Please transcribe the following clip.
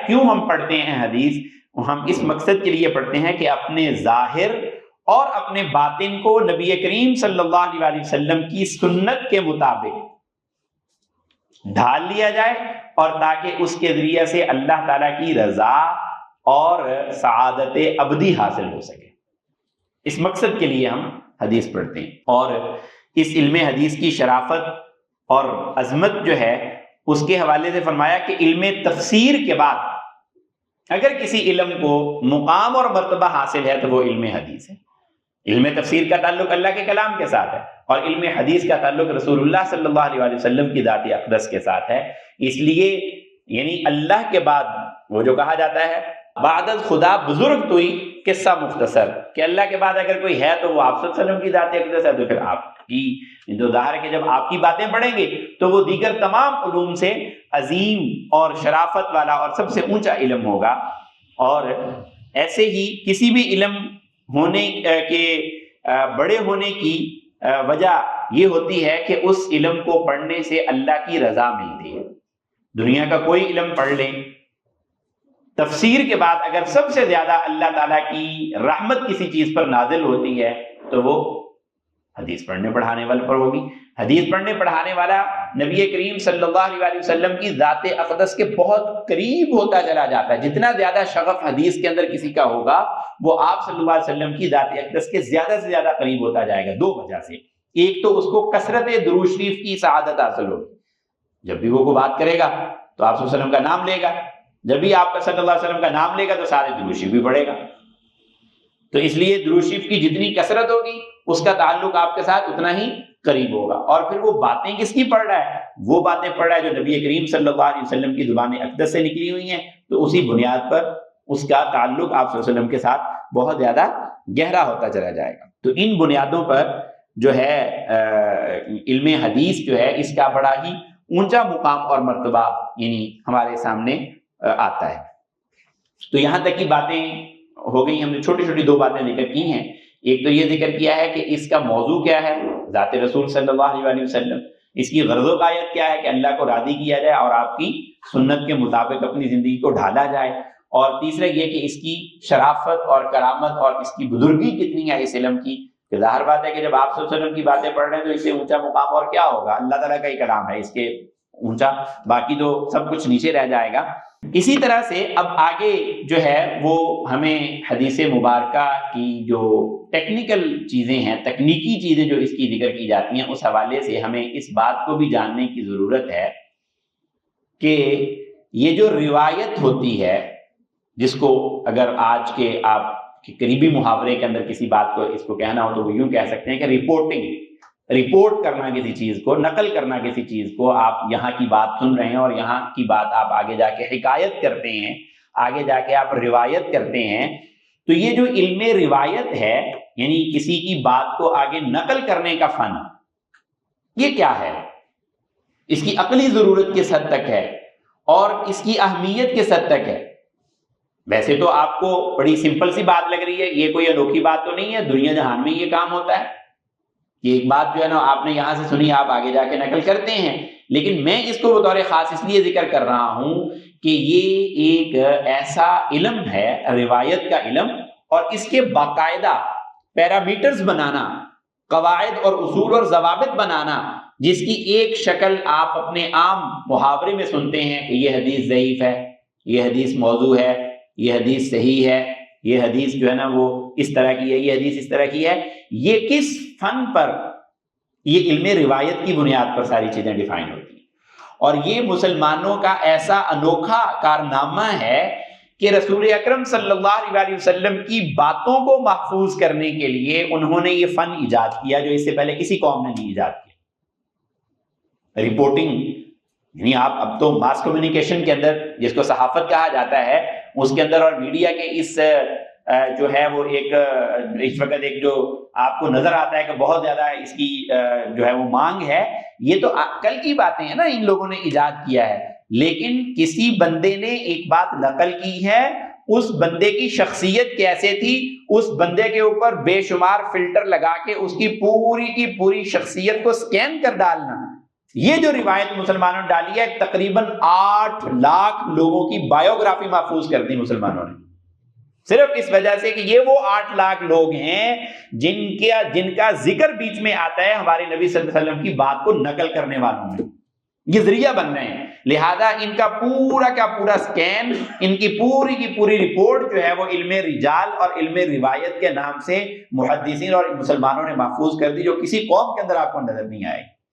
کیوں ہم پڑھتے ہیں حدیث؟ ہم اس مقصد کے لیے پڑھتے ہیں کہ اپنے ظاہر اور اپنے باطن کو نبی کریم صلی اللہ علیہ وسلم کی سنت کے مطابق ڈھال لیا جائے، اور تاکہ اس کے ذریعے سے اللہ تعالیٰ کی رضا اور سعادت ابدی حاصل ہو سکے۔ اس مقصد کے لیے ہم حدیث پڑھتے ہیں۔ اور اس علم حدیث کی شرافت اور عظمت جو ہے اس کے حوالے سے فرمایا کہ علم تفسیر کے بعد اگر کسی علم کو مقام اور مرتبہ حاصل ہے تو وہ علم حدیث ہے۔ علم تفسیر کا تعلق اللہ کے کلام کے ساتھ ہے، اور علم حدیث کا تعلق رسول اللہ صلی اللہ علیہ وسلم کی ذات اقدس کے ساتھ ہے۔ اس لیے یعنی اللہ کے بعد وہ جو کہا جاتا ہے بعد از خدا بزرگ توئی قصہ مختصر، کہ اللہ کے بعد اگر کوئی ہے تو وہ آپ صلی اللہ علیہ وسلم کی ذات اقدس ہے، تو پھر آپ کی جو ظاہر ہے کہ جب آپ کی باتیں پڑھیں گے تو وہ دیگر تمام علوم سے عظیم اور شرافت والا اور سب سے اونچا علم ہوگا۔ اور ایسے ہی کسی بھی علم ہونے کے بڑے ہونے کی وجہ یہ ہوتی ہے کہ اس علم کو پڑھنے سے اللہ کی رضا ملتی ہے۔ دنیا کا کوئی علم پڑھ لیں، تفسیر کے بعد اگر سب سے زیادہ اللہ تعالیٰ کی رحمت کسی چیز پر نازل ہوتی ہے تو وہ حدیث پڑھنے پڑھانے والے پر ہوگی۔ حدیث پڑھنے پڑھانے والا نبی کریم صلی اللہ علیہ وسلم کی ذات اقدس کے بہت قریب ہوتا چلا جاتا ہے۔ جتنا زیادہ شغف حدیث کے اندر کسی کا ہوگا وہ آپ صلی اللہ علیہ وسلم کی ذات اقدس کے زیادہ سے زیادہ قریب ہوتا جائے گا، دو وجہ سے۔ ایک تو اس کو کثرت درود شریف کی سعادت حاصل ہوگی، جب بھی وہ کو بات کرے گا تو آپ صلی اللہ علیہ وسلم کا نام لے گا، جب بھی آپ کا صلی اللہ علیہ وسلم کا نام لے گا تو سارے درود شریف بھی پڑھے گا۔ تو اس لیے درود شریف کی جتنی کثرت ہوگی اس کا تعلق آپ کے ساتھ اتنا ہی قریب ہوگا۔ اور پھر وہ باتیں کس کی پڑھ رہا ہے؟ وہ باتیں پڑھ رہا ہے جو نبی کریم صلی اللہ علیہ وسلم کی زبان اقدس سے نکلی ہوئی ہیں، تو اسی بنیاد پر اس کا تعلق آپ صلی اللہ علیہ وسلم کے ساتھ بہت زیادہ گہرا ہوتا چلا جائے گا۔ تو ان بنیادوں پر جو ہے علم حدیث جو ہے اس کا بڑا ہی اونچا مقام اور مرتبہ یعنی ہمارے سامنے آتا ہے۔ تو یہاں تک کی باتیں ہو گئی، ہم نے چھوٹی چھوٹی دو باتیں ذکر کی ہیں۔ ایک تو یہ ذکر کیا ہے کہ اس کا موضوع کیا ہے، ذات رسول صلی اللہ علیہ وسلم، اس کی غرض و غایت کیا ہے کہ اللہ کو راضی کیا جائے اور آپ کی سنت کے مطابق اپنی زندگی کو ڈھالا جائے۔ اور تیسرا یہ کہ اس کی شرافت اور کرامت اور اس کی بزرگی کتنی ہے اس علم کی، کہ ظاہر بات ہے کہ جب آپ صلی اللہ علیہ وسلم کی باتیں پڑھ رہے ہیں تو اس سے اونچا مقام اور کیا ہوگا؟ اللہ تعالیٰ کا ہی کلام ہے، اس کے اونچا، باقی تو سب کچھ نیچے رہ جائے گا۔ اسی طرح سے اب آگے جو ہے وہ ہمیں حدیث مبارکہ کی جو ٹیکنیکل چیزیں ہیں، تکنیکی چیزیں جو اس کی ذکر کی جاتی ہیں، اس حوالے سے ہمیں اس بات کو بھی جاننے کی ضرورت ہے کہ یہ جو روایت ہوتی ہے، جس کو اگر آج کے آپ کے قریبی محاورے کے اندر کسی بات کو اس کو کہنا ہو تو وہ یوں کہہ سکتے ہیں کہ رپورٹ کرنا کسی چیز کو، نقل کرنا کسی چیز کو۔ آپ یہاں کی بات سن رہے ہیں اور یہاں کی بات آپ آگے جا کے حکایت کرتے ہیں، آگے جا کے آپ روایت کرتے ہیں۔ تو یہ جو علم روایت ہے یعنی کسی کی بات کو آگے نقل کرنے کا فن، یہ کیا ہے؟ اس کی عقلی ضرورت کس حد تک ہے اور اس کی اہمیت کس حد تک ہے؟ ویسے تو آپ کو بڑی سمپل سی بات لگ رہی ہے، یہ کوئی انوکھی بات تو نہیں ہے، دنیا جہان میں یہ کام ہوتا ہے۔ یہ ایک بات جو ہے نا آپ نے یہاں سے سنی، آپ آگے جا کے نقل کرتے ہیں، لیکن میں اس کو بطور خاص اس لیے ذکر کر رہا ہوں کہ یہ ایک ایسا علم ہے، روایت کا علم، اور اس کے باقاعدہ پیرامیٹرز بنانا، قواعد اور اصول اور ضوابط بنانا، جس کی ایک شکل آپ اپنے عام محاورے میں سنتے ہیں کہ یہ حدیث ضعیف ہے، یہ حدیث موضوع ہے، یہ حدیث صحیح ہے، یہ حدیث جو ہے نا وہ اس طرح کی ہے، یہ حدیث اس طرح کی ہے۔ یہ کس فن پر؟ یہ علم روایت کی بنیاد پر ساری چیزیں ڈیفائن ہوتی ہیں، اور یہ مسلمانوں کا ایسا انوکھا کارنامہ ہے کہ رسول اکرم صلی اللہ علیہ وسلم کی باتوں کو محفوظ کرنے کے لیے انہوں نے یہ فن ایجاد کیا جو اس سے پہلے کسی قوم نے نہیں ایجاد کیا۔ رپورٹنگ یعنی آپ اب تو ماس کمیونیکیشن کے اندر، جس کو صحافت کہا جاتا ہے، اس کے اندر اور میڈیا کے اس جو ہے وہ ایک اس وقت ایک جو آپ کو نظر آتا ہے کہ بہت زیادہ اس کی جو ہے وہ مانگ ہے، یہ تو کل کی باتیں ہیں نا، ان لوگوں نے ایجاد کیا ہے، لیکن کسی بندے نے ایک بات نقل کی ہے، اس بندے کی شخصیت کیسے تھی، اس بندے کے اوپر بے شمار فلٹر لگا کے اس کی پوری شخصیت کو سکین کر ڈالنا، یہ جو روایت مسلمانوں نے ڈالی ہے تقریباً 8 لاکھ لوگوں کی بایوگرافی محفوظ کر دی مسلمانوں نے، صرف اس وجہ سے کہ یہ وہ 8 لاکھ لوگ ہیں جن کا ذکر بیچ میں آتا ہے ہمارے نبی صلی اللہ علیہ وسلم کی بات کو نقل کرنے والوں میں، یہ ذریعہ بن رہے ہیں۔ لہذا ان کا پورا کا پورا سکین، ان کی پوری رپورٹ جو ہے وہ علم رجال اور علم روایت کے نام سے محدثین اور مسلمانوں نے محفوظ کر دی، جو کسی قوم کے اندر آپ کو نظر نہیں آئے۔